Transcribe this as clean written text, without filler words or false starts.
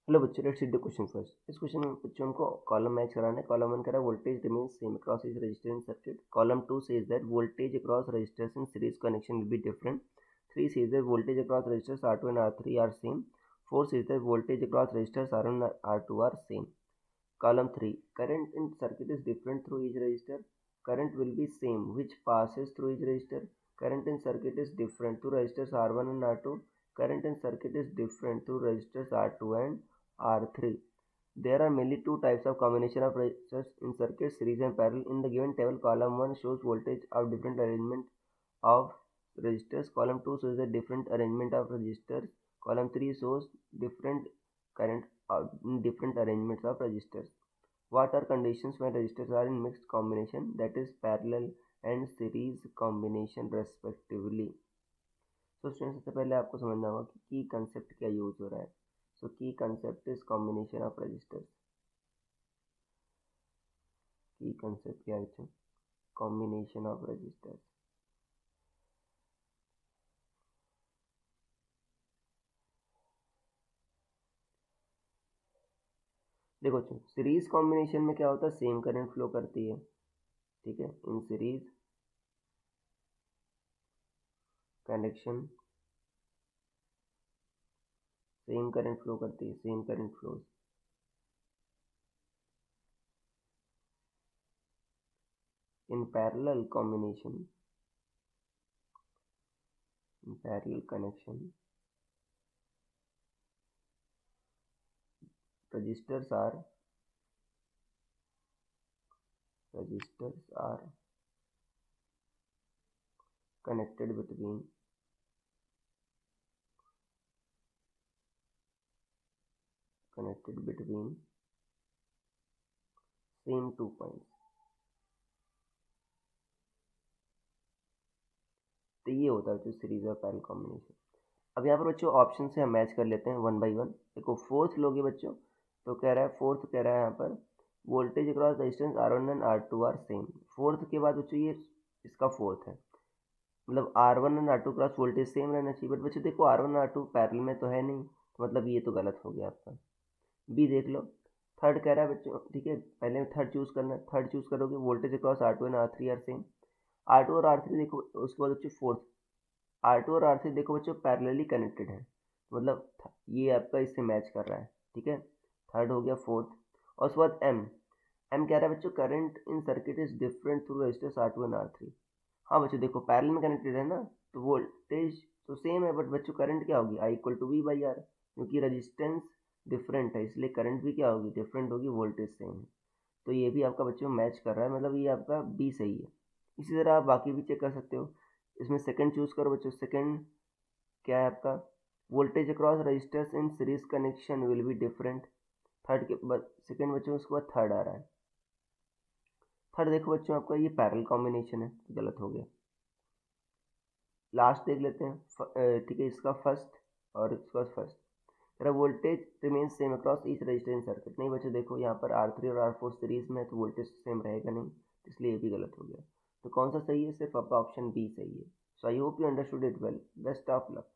Hello बच्चों, let's read the question first. इस question में बच्चों हमको कॉलम मैच कराना है। कॉलम 1 कह रहा है voltage remains same across each resistor in circuit. Column 2 says that voltage across resistors in series connection will be different. 3 says that voltage across resistors R2 and R3 are same. 4 says that voltage across resistors R1 and R2 are same. Column 3, current in circuit is different through each resistor. Current will be same which passes through each resistor. Current in circuit is different through resistors R1 and R2. Current in circuit is different through resistors R2 and R3. There are mainly two types of combination of resistors in circuit, series and parallel. In the given table, column 1 shows voltage of different arrangement of resistors. Column 2 shows a different arrangement of resistors. Column 3 shows different current in different arrangements of resistors. What are conditions when resistors are in mixed combination, that is parallel and series combination respectively? तो student सबसे पहले आपको समझना होगा कि की concept क्या use हो रहा है। So key concept is combination of resistors. Key concept क्या है? Combination of resistors. देखो सीरीज कॉम्बिनेशन में क्या होता है, सेम करंट फ्लो करती है, ठीक है। इन series connection same current flow करती है, same current flows. In parallel combination, in parallel connection, resistors are connected between same 2 points। तो ये होता है जो सीरीज और पैरेलल कॉम्बिनेशन। अब यहाँ पर बच्चों ऑप्शन से हम मैच कर लेते हैं वन बाई वन। देखो फोर्थ लोगे बच्चों, तो कह रहा है फोर्थ कह रहा है यहाँ पर voltage across resistance R1 and R2 are same. Fourth के बाद बच्चों ये इसका फोर्थ है, मतलब R1 and R2 cross voltage same रहना चाहिए। बट बच्चों देखो R1 और R2 पैरेलल में तो है नहीं, तो मतलब ये तो गलत हो गया आपका। बी देख लो, थर्ड कह रहा है बच्चों, ठीक है, पहले थर्ड चूज करना है। थर्ड चूज करोगे voltage across R2 and R3 are same. R2 और R3 देखो, उसके बाद बच्चों फोर्थ R2 और R3 देखो बच्चों पैरेलली कनेक्टेड है, मतलब ये आपका इससे मैच कर रहा है, ठीक है। थर्ड हो गया फोर्थ। और उसके बाद एम कह रहा है बच्चों current in circuit is different through resistors R2 and R3। हाँ बच्चों देखो पैरेलल में कनेक्टेड है ना, तो वोल्टेज तो सेम है, बट बच्चों करंट क्या होगी, I equal to V by R, क्योंकि रजिस्टेंस डिफरेंट है इसलिए करंट भी क्या होगी, डिफरेंट होगी, वोल्टेज सेम है। तो ये भी आपका बच्चों मैच कर रहा है, मतलब ये आपका बी सही है। इसी तरह आप बाकी भी चेक कर सकते हो। इसमें सेकंड चूज करो बच्चों। सेकंड क्या है आपका, voltage across resistors in series connection will be different. Third के बाद सेकंड बच्चों, उसके बाद थर्ड आ रहा है। थर्ड देखो बच्चों आपका ये पैरेलल कॉम्बिनेशन है, गलत हो गया। लास्ट देख लेते हैं, ठीक है, इसका फर्स्ट और इसका फर्स्ट। तेरा voltage remains same across each resistor in circuit. नहीं बच्चों देखो यहाँ पर R3 और R4 सीरीज में, तो वोल्टेज सेम रहेगा नहीं, इसलिए ये भी गलत हो गया। तो कौन सा सही है, सिर्फ आपका ऑप्शन बी सही है। So I hope you understood it well. Best of luck.